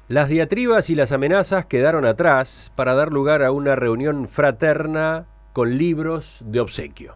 Las diatribas y las amenazas quedaron atrás para dar lugar a una reunión fraterna con libros de obsequio.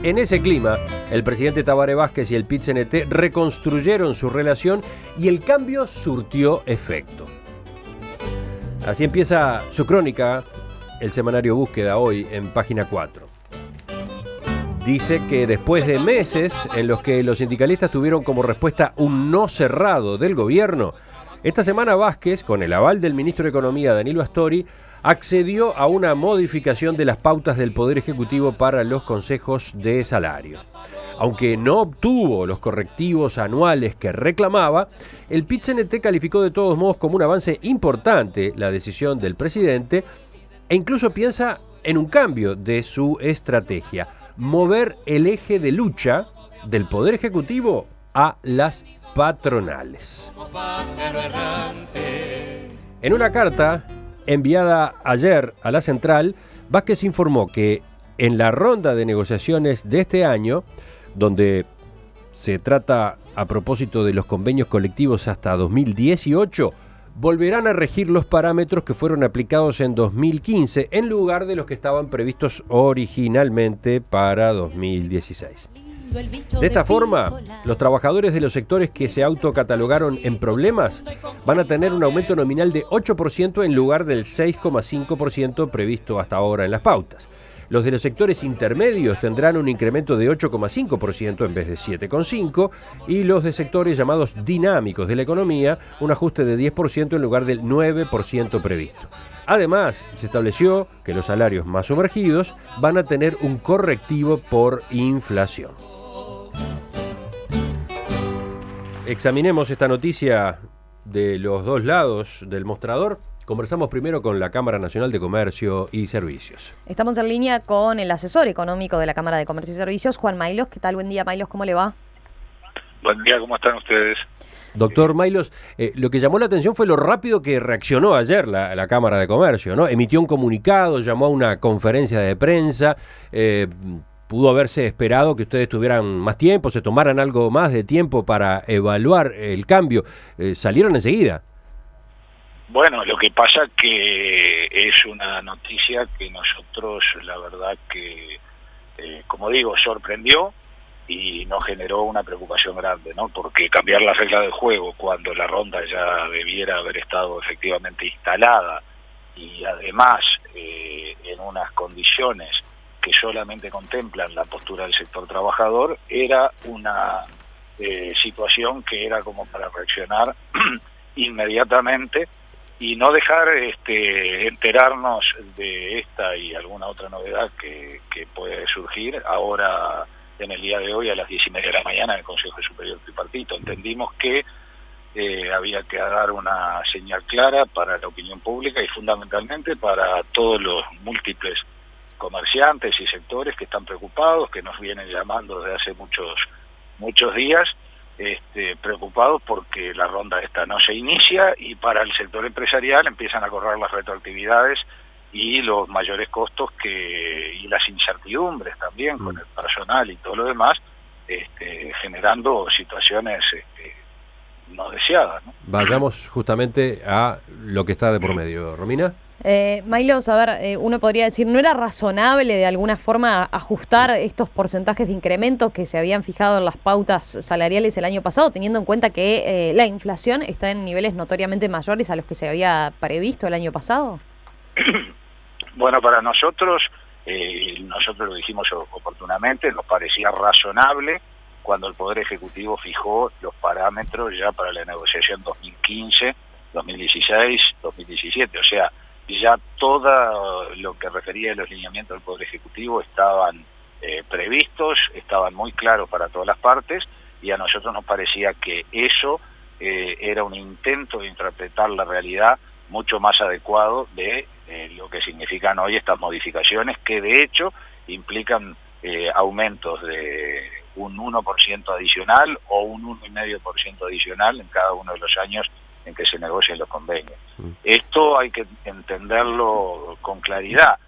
En ese clima, el presidente Tabaré Vázquez y el PIT-CNT reconstruyeron su relación y el cambio surtió efecto. Así empieza su crónica, el semanario Búsqueda, hoy en página 4. Dice que después de meses en los que los sindicalistas tuvieron como respuesta un no cerrado del gobierno, esta semana Vázquez, con el aval del ministro de Economía, Danilo Astori, accedió a una modificación de las pautas del Poder Ejecutivo para los consejos de salario. Aunque no obtuvo los correctivos anuales que reclamaba, el PIT-CNT calificó de todos modos como un avance importante la decisión del presidente e incluso piensa en un cambio de su estrategia: mover el eje de lucha del Poder Ejecutivo a las patronales. En una carta enviada ayer a la central, Vázquez informó que en la ronda de negociaciones de este año, donde se trata a propósito de los convenios colectivos hasta 2018, volverán a regir los parámetros que fueron aplicados en 2015 en lugar de los que estaban previstos originalmente para 2016. De esta forma, los trabajadores de los sectores que se autocatalogaron en problemas van a tener un aumento nominal de 8% en lugar del 6,5% previsto hasta ahora en las pautas. Los de los sectores intermedios tendrán un incremento de 8,5% en vez de 7,5%, y los de sectores llamados dinámicos de la economía, un ajuste de 10% en lugar del 9% previsto. Además, se estableció que los salarios más sumergidos van a tener un correctivo por inflación. Examinemos esta noticia de los dos lados del mostrador. Conversamos primero con la Cámara Nacional de Comercio y Servicios. Estamos en línea con el asesor económico de la Cámara de Comercio y Servicios, Juan Maylos. ¿Qué tal? Buen día, Maylos. ¿Cómo le va? Buen día, ¿cómo están ustedes? Doctor Maylos, lo que llamó la atención fue lo rápido que reaccionó ayer la Cámara de Comercio, ¿no? Emitió un comunicado, llamó a una conferencia de prensa. Pudo haberse esperado que ustedes tuvieran más tiempo, se tomaran algo más de tiempo para evaluar el cambio. Salieron enseguida. Bueno, lo que pasa que es una noticia que nosotros, la verdad que, como digo, sorprendió y nos generó una preocupación grande, ¿no? Porque cambiar la regla del juego cuando la ronda ya debiera haber estado efectivamente instalada y además en unas condiciones que solamente contemplan la postura del sector trabajador, era una situación que era como para reaccionar inmediatamente y no dejar enterarnos de esta y alguna otra novedad que puede surgir ahora en el día de hoy a las 10:30 de la mañana en el Consejo Superior Tripartito. Entendimos que había que dar una señal clara para la opinión pública y fundamentalmente para todos los múltiples comerciantes y sectores que están preocupados, que nos vienen llamando desde hace muchos días, preocupados porque la ronda esta no se inicia y para el sector empresarial empiezan a correr las retroactividades y los mayores costos y las incertidumbres también con el personal y todo lo demás, generando situaciones no deseadas, ¿no? Vayamos justamente a lo que está de por medio. ¿Romina? Maylos, a ver, uno podría decir, ¿no era razonable de alguna forma ajustar estos porcentajes de incremento que se habían fijado en las pautas salariales el año pasado, teniendo en cuenta que la inflación está en niveles notoriamente mayores a los que se había previsto el año pasado? Bueno, para nosotros lo dijimos oportunamente, nos parecía razonable cuando el Poder Ejecutivo fijó los parámetros ya para la negociación 2015, 2016, 2017, o sea, ya todo lo que refería a los lineamientos del Poder Ejecutivo estaban previstos, estaban muy claros para todas las partes y a nosotros nos parecía que eso era un intento de interpretar la realidad mucho más adecuado de lo que significan hoy estas modificaciones que de hecho implican aumentos de un 1% adicional o un 1,5% adicional en cada uno de los años en que se negocien los convenios. Esto hay que entenderlo con claridad.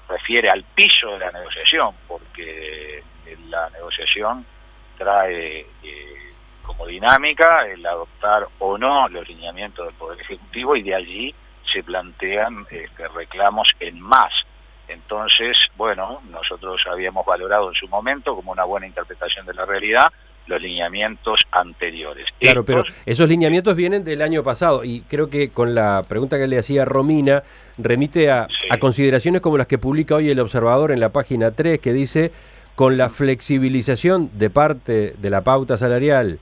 Refiere al piso de la negociación, porque la negociación trae como dinámica el adoptar o no los lineamientos del Poder Ejecutivo, y de allí se plantean reclamos en más. Entonces, bueno, nosotros habíamos valorado en su momento como una buena interpretación de la realidad los lineamientos anteriores. Claro, pero esos lineamientos vienen del año pasado, y creo que con la pregunta que le hacía Romina remite a consideraciones como las que publica hoy El Observador en la página 3, que dice: con la flexibilización de parte de la pauta salarial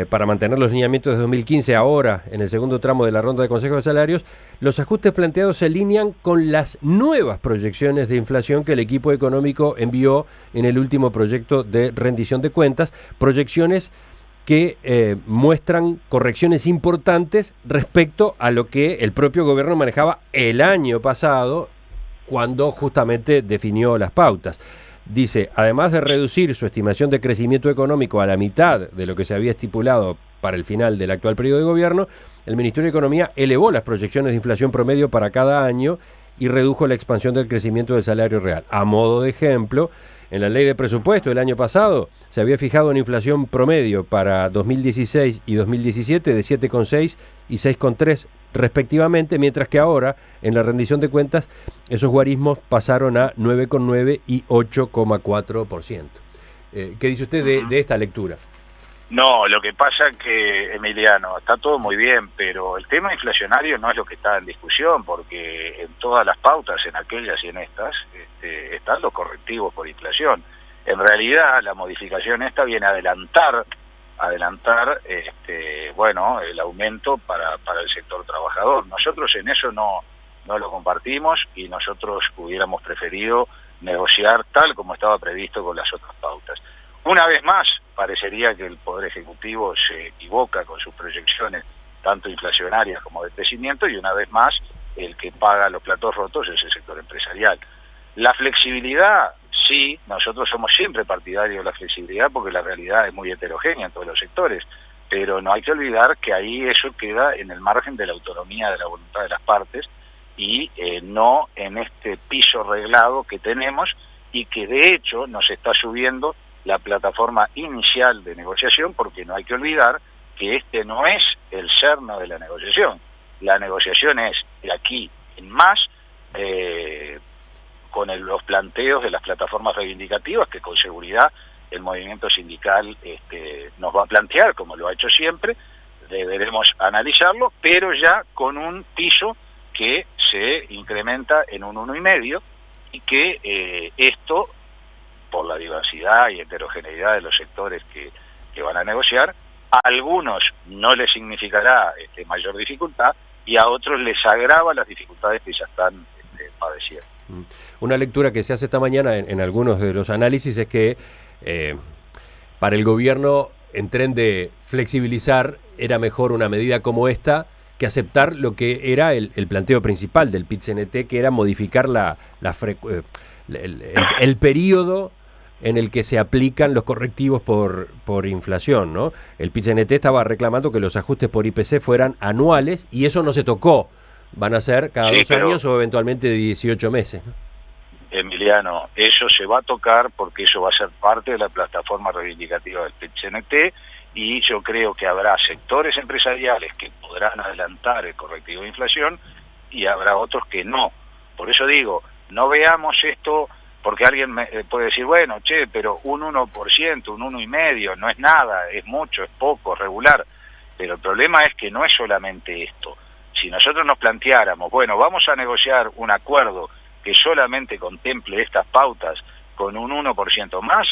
para mantener los lineamientos de 2015 ahora, en el segundo tramo de la ronda de consejos de salarios, los ajustes planteados se alinean con las nuevas proyecciones de inflación que el equipo económico envió en el último proyecto de rendición de cuentas, proyecciones que muestran correcciones importantes respecto a lo que el propio gobierno manejaba el año pasado, cuando justamente definió las pautas. Dice, además de reducir su estimación de crecimiento económico a la mitad de lo que se había estipulado para el final del actual periodo de gobierno, el Ministerio de Economía elevó las proyecciones de inflación promedio para cada año y redujo la expansión del crecimiento del salario real. A modo de ejemplo, en la ley de presupuesto del año pasado se había fijado una inflación promedio para 2016 y 2017 de 7,6 y 6,3 respectivamente, mientras que ahora, en la rendición de cuentas, esos guarismos pasaron a 9,9 y 8,4%. ¿Qué dice usted de esta lectura? No, lo que pasa que, Emiliano, está todo muy bien, pero el tema inflacionario no es lo que está en discusión, porque en todas las pautas, en aquellas y en estas, están los correctivos por inflación. En realidad, la modificación esta viene a adelantar el aumento para el sector trabajador. Nosotros en eso no lo compartimos, y nosotros hubiéramos preferido negociar tal como estaba previsto con las otras pautas. Una vez más, parecería que el Poder Ejecutivo se equivoca con sus proyecciones, tanto inflacionarias como de crecimiento, y una vez más el que paga los platos rotos es el sector empresarial. La flexibilidad, sí, nosotros somos siempre partidarios de la flexibilidad, porque la realidad es muy heterogénea en todos los sectores, pero no hay que olvidar que ahí eso queda en el margen de la autonomía de la voluntad de las partes, y no en este piso reglado que tenemos, y que de hecho nos está subiendo la plataforma inicial de negociación, porque no hay que olvidar que este no es el cerno de la negociación. La negociación es de aquí en más, con los planteos de las plataformas reivindicativas, que con seguridad el movimiento sindical nos va a plantear, como lo ha hecho siempre. Deberemos analizarlo, pero ya con un piso que se incrementa en un 1,5, y que esto, por la diversidad y heterogeneidad de los sectores que van a negociar, a algunos no les significará mayor dificultad, y a otros les agrava las dificultades que ya están padeciendo. Una lectura que se hace esta mañana en algunos de los análisis es que para el gobierno, en tren de flexibilizar, era mejor una medida como esta que aceptar lo que era el planteo principal del PIT-CNT, que era modificar el periodo en el que se aplican los correctivos por inflación, ¿no? El PIT-CNT estaba reclamando que los ajustes por IPC fueran anuales, y eso no se tocó. Van a ser cada 2 años o eventualmente de 18 meses, ¿no? Emiliano, eso se va a tocar, porque eso va a ser parte de la plataforma reivindicativa del PIT-CNT, y yo creo que habrá sectores empresariales que podrán adelantar el correctivo de inflación, y habrá otros que no. Por eso digo, no veamos esto, porque alguien me puede decir, bueno, pero un 1%, un 1,5%, no es nada, es mucho, es poco, regular. Pero el problema es que no es solamente esto. Si nosotros nos planteáramos, bueno, vamos a negociar un acuerdo que solamente contemple estas pautas con un 1% más,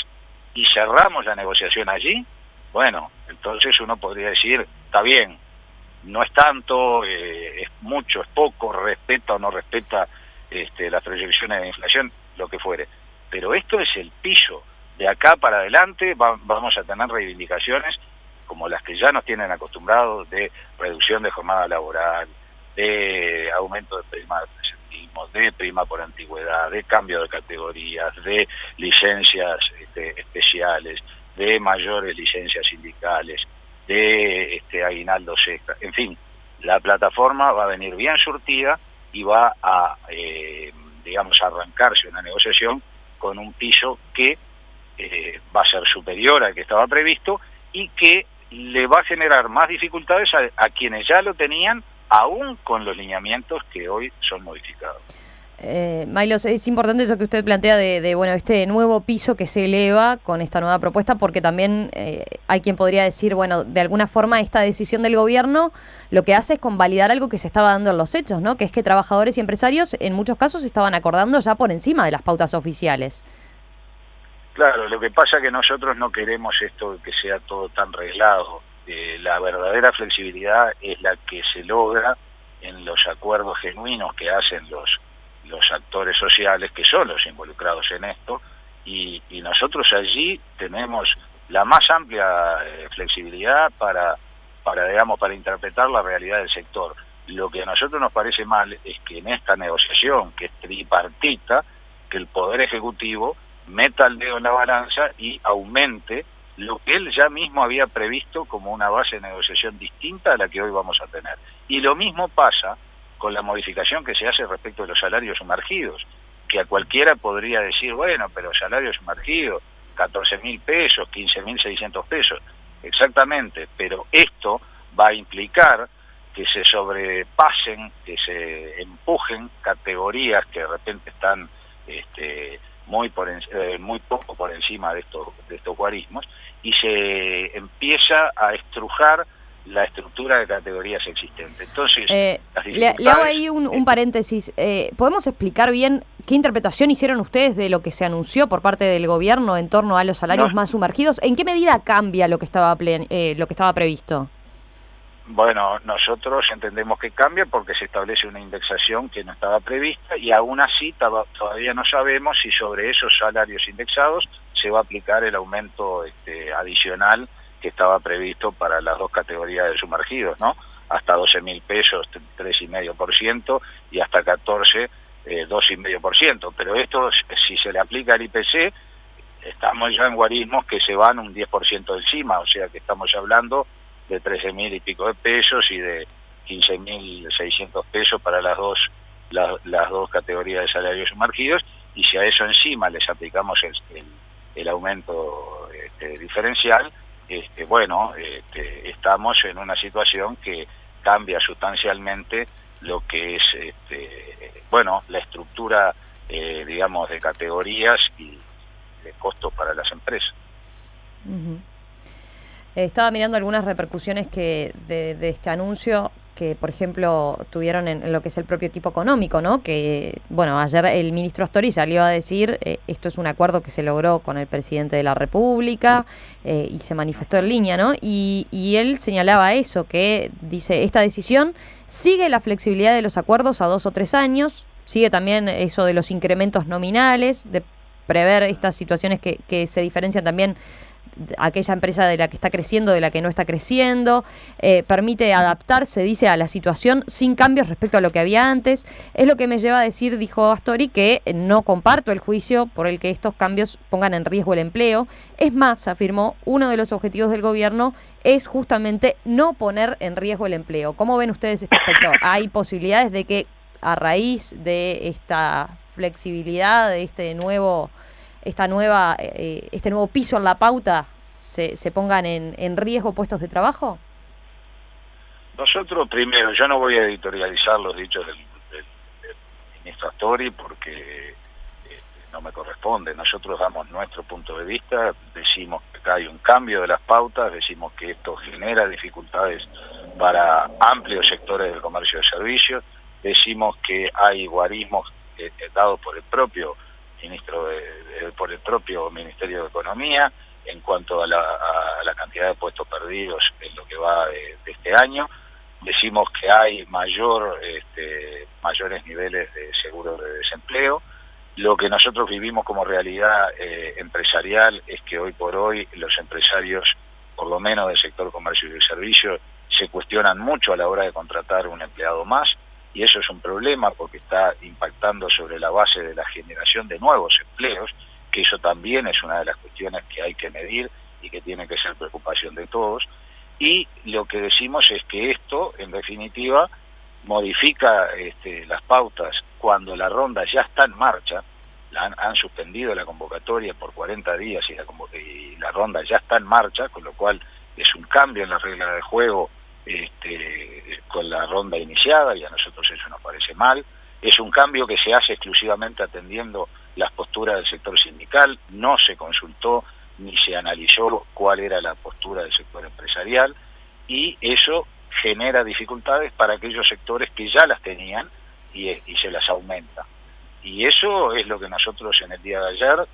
y cerramos la negociación allí, bueno, entonces uno podría decir, está bien, no es tanto, es mucho, es poco, respeta o no respeta las proyecciones de inflación, lo que fuere. Pero esto es el piso. De acá para adelante vamos a tener reivindicaciones como las que ya nos tienen acostumbrados, de reducción de jornada laboral, de aumento de prima de presentismo, de prima por antigüedad, de cambio de categorías, de licencias especiales, de mayores licencias sindicales, de aguinaldos extra. En fin, la plataforma va a venir bien surtida y va a, arrancarse una negociación con un piso que va a ser superior al que estaba previsto, y que le va a generar más dificultades a quienes ya lo tenían, aún con los lineamientos que hoy son modificados. Maylos, es importante eso que usted plantea de bueno, este nuevo piso que se eleva con esta nueva propuesta, porque también hay quien podría decir, bueno, de alguna forma esta decisión del gobierno lo que hace es convalidar algo que se estaba dando en los hechos, ¿no? Que es que trabajadores y empresarios en muchos casos estaban acordando ya por encima de las pautas oficiales. Claro, lo que pasa es que nosotros no queremos esto que sea todo tan reglado. La verdadera flexibilidad es la que se logra en los acuerdos genuinos que hacen los actores sociales, que son los involucrados en esto, y nosotros allí tenemos la más amplia flexibilidad para interpretar la realidad del sector. Lo que a nosotros nos parece mal es que en esta negociación, que es tripartita, que el Poder Ejecutivo meta el dedo en la balanza y aumente lo que él ya mismo había previsto como una base de negociación distinta a la que hoy vamos a tener. Y lo mismo pasa con la modificación que se hace respecto de los salarios sumergidos, que a cualquiera podría decir, bueno, pero salarios sumergidos, 14.000 pesos, 15.600 pesos, exactamente, pero esto va a implicar que se sobrepasen, que se empujen categorías que de repente están muy poco por encima de estos guarismos, y se empieza a estrujar la estructura de categorías existentes. Entonces, le hago ahí un paréntesis. ¿Podemos explicar bien qué interpretación hicieron ustedes de lo que se anunció por parte del gobierno en torno a los salarios más sumergidos? ¿En qué medida cambia lo que estaba previsto? Bueno, nosotros entendemos que cambia porque se establece una indexación que no estaba prevista, y aún así todavía no sabemos si sobre esos salarios indexados se va a aplicar el aumento adicional que estaba previsto para las dos categorías de sumergidos, ¿no? Hasta 12.000 pesos, 3,5%, y hasta 14, 2,5%. Pero esto, si se le aplica el IPC, estamos ya en guarismos que se van un 10% encima, o sea que estamos hablando de 13.000 y pico de pesos y de 15.600 pesos para las dos categorías de salarios sumergidos, y si a eso encima les aplicamos el aumento diferencial, estamos en una situación que cambia sustancialmente lo que es la estructura de categorías y de costos para las empresas. Uh-huh. Estaba mirando algunas repercusiones de este anuncio que, por ejemplo, tuvieron en lo que es el propio equipo económico, ¿no? Que, bueno, ayer el ministro Astori salió a decir esto es un acuerdo que se logró con el presidente de la República y se manifestó en línea, ¿no? Y él señalaba eso, que dice, esta decisión sigue la flexibilidad de los acuerdos a 2 o 3 años, sigue también eso de los incrementos nominales, de prever estas situaciones que se diferencian también aquella empresa de la que está creciendo, de la que no está creciendo, permite adaptarse, dice, a la situación sin cambios respecto a lo que había antes. Es lo que me lleva a decir, dijo Astori, que no comparto el juicio por el que estos cambios pongan en riesgo el empleo. Es más, afirmó, uno de los objetivos del gobierno es justamente no poner en riesgo el empleo. ¿Cómo ven ustedes este aspecto? ¿Hay posibilidades de que a raíz de esta flexibilidad, de este nuevo piso en la pauta, se pongan en riesgo puestos de trabajo? Nosotros, primero, yo no voy a editorializar los dichos del ministro Astori porque no me corresponde. Nosotros damos nuestro punto de vista, decimos que acá hay un cambio de las pautas, decimos que esto genera dificultades para amplios sectores del comercio de servicios, decimos que hay guarismos dados por el propio por el propio Ministerio de Economía en cuanto a la cantidad de puestos perdidos en lo que va de este año. Decimos que hay mayores niveles de seguro de desempleo. Lo que nosotros vivimos como realidad empresarial es que hoy por hoy los empresarios, por lo menos del sector comercio y de servicios, se cuestionan mucho a la hora de contratar un empleado más, y eso es un problema porque está impactando sobre la base de la generación de nuevos empleos, que eso también es una de las cuestiones que hay que medir y que tiene que ser preocupación de todos. Y lo que decimos es que esto, en definitiva, modifica las pautas cuando la ronda ya está en marcha. Han suspendido la convocatoria por 40 días y la ronda ya está en marcha, con lo cual es un cambio en la regla de juego con la ronda iniciada, y a nosotros eso nos parece mal. Es un cambio que se hace exclusivamente atendiendo las posturas del sector sindical, no se consultó ni se analizó cuál era la postura del sector empresarial, y eso genera dificultades para aquellos sectores que ya las tenían y se las aumenta. Y eso es lo que nosotros en el día de ayer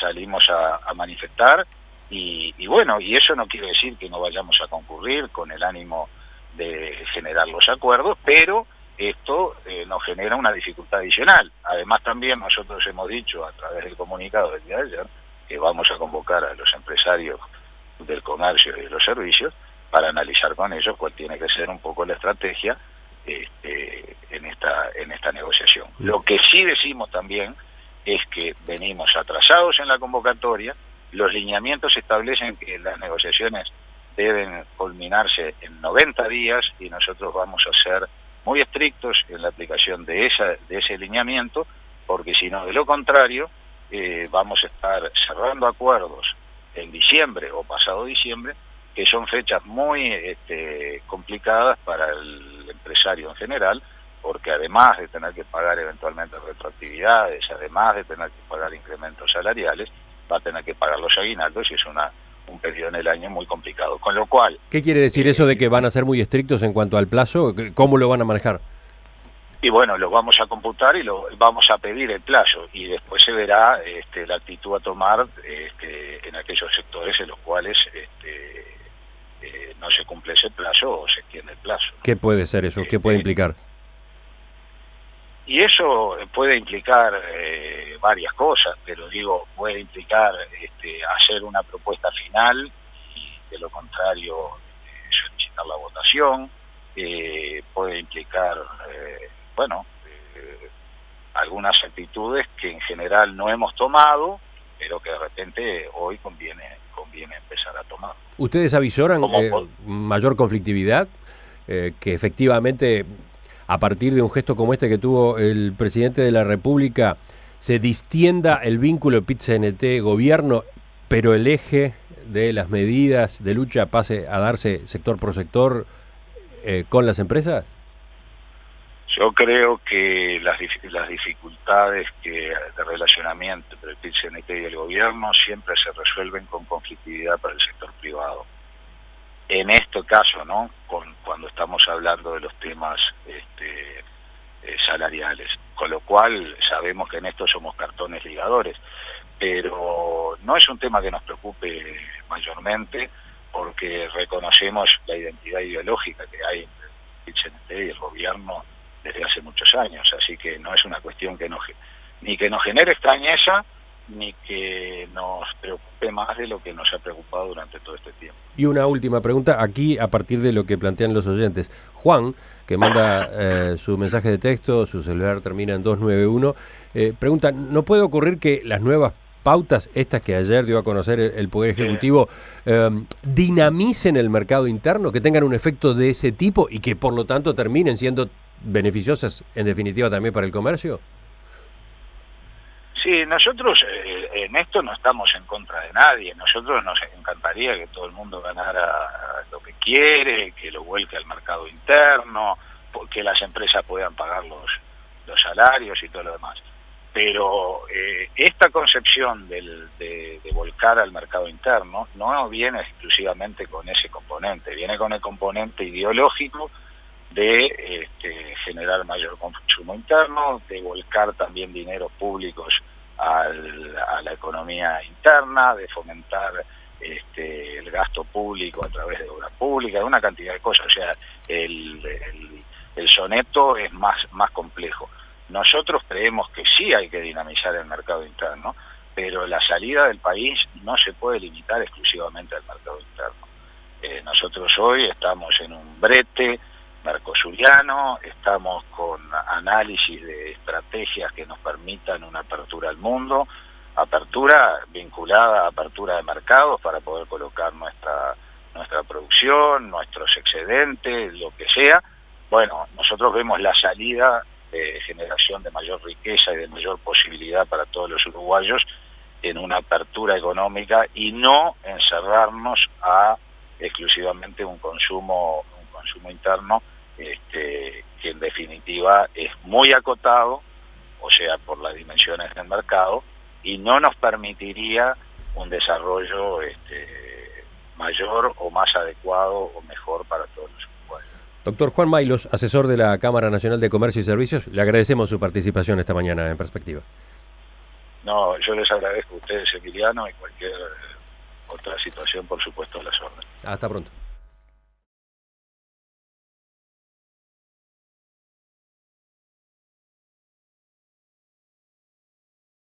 salimos a manifestar, y bueno, y eso no quiere decir que no vayamos a concurrir con el ánimo de generar los acuerdos, pero esto nos genera una dificultad adicional. Además, también nosotros hemos dicho a través del comunicado del día de ayer que vamos a convocar a los empresarios del comercio y de los servicios para analizar con ellos cuál tiene que ser un poco la estrategia en esta negociación. Lo que sí decimos también es que venimos atrasados en la convocatoria. Los lineamientos establecen que las negociaciones deben culminarse en 90 días y nosotros vamos a ser muy estrictos en la aplicación de ese lineamiento, porque si no, de lo contrario, vamos a estar cerrando acuerdos en diciembre o pasado diciembre, que son fechas muy complicadas para el empresario en general, porque además de tener que pagar eventualmente retroactividades, además de tener que pagar incrementos salariales, va a tener que pagar los aguinaldos, y es un periodo en el año muy complicado. Con lo cual... ¿Qué quiere decir eso de que van a ser muy estrictos en cuanto al plazo? ¿Cómo lo van a manejar? Y bueno, lo vamos a computar y lo vamos a pedir el plazo, y después se verá la actitud a tomar en aquellos sectores en los cuales no se cumple ese plazo o se extiende el plazo. ¿Qué puede ser eso? ¿Qué puede implicar? Y eso puede implicar varias cosas, pero digo, puede implicar hacer una propuesta final y de lo contrario solicitar la votación, puede implicar algunas actitudes que en general no hemos tomado, pero que de repente hoy conviene empezar a tomar. ¿Ustedes avisoran mayor conflictividad? Que efectivamente, a partir de un gesto como este que tuvo el presidente de la República, se distienda el vínculo PIT-CNT-gobierno, pero el eje de las medidas de lucha pase a darse sector por sector con las empresas? Yo creo que las dificultades de relacionamiento entre el PIT-CNT y el gobierno siempre se resuelven con conflictividad para el sector privado. En este caso, ¿no? Cuando estamos hablando de los temas salariales, con lo cual sabemos que en esto somos cartones ligadores, pero no es un tema que nos preocupe mayormente, porque reconocemos la identidad ideológica que hay entre el PIT-CNT y el gobierno desde hace muchos años, así que no es una cuestión que ni que nos genere extrañeza, ni que nos preocupe más de lo que nos ha preocupado durante todo este tiempo. Y una última pregunta, aquí a partir de lo que plantean los oyentes. Juan, que manda su mensaje de texto, su celular termina en 291, pregunta, ¿no puede ocurrir que las nuevas pautas, estas que ayer dio a conocer el Poder Ejecutivo, dinamicen el mercado interno, que tengan un efecto de ese tipo y que por lo tanto terminen siendo beneficiosas en definitiva también para el comercio? Sí, nosotros en esto no estamos en contra de nadie. Nosotros nos encantaría que todo el mundo ganara lo que quiere, que lo vuelque al mercado interno, que las empresas puedan pagar los salarios y todo lo demás. Pero esta concepción de volcar al mercado interno no viene exclusivamente con ese componente, viene con el componente ideológico de generar mayor consumo interno, de volcar también dineros públicos a la economía interna, de fomentar el gasto público a través de obras públicas, una cantidad de cosas. O sea, el soneto es más complejo. Nosotros creemos que sí hay que dinamizar el mercado interno, pero la salida del país no se puede limitar exclusivamente al mercado interno. Nosotros hoy estamos en un brete mercosuriano, estamos con análisis de estrategias que nos permitan una apertura al mundo, apertura vinculada a apertura de mercados para poder colocar nuestra producción, nuestros excedentes, lo que sea. Bueno, nosotros vemos la salida de generación de mayor riqueza y de mayor posibilidad para todos los uruguayos en una apertura económica y no encerrarnos a exclusivamente un consumo interno, que en definitiva es muy acotado, o sea, por las dimensiones del mercado, y no nos permitiría un desarrollo mayor o más adecuado o mejor para todos los uruguayos. Doctor Juan Maylos, asesor de la Cámara Nacional de Comercio y Servicios, le agradecemos su participación esta mañana en Perspectiva. No, yo les agradezco a ustedes, Emiliano, y cualquier otra situación, por supuesto, a las órdenes. Hasta pronto.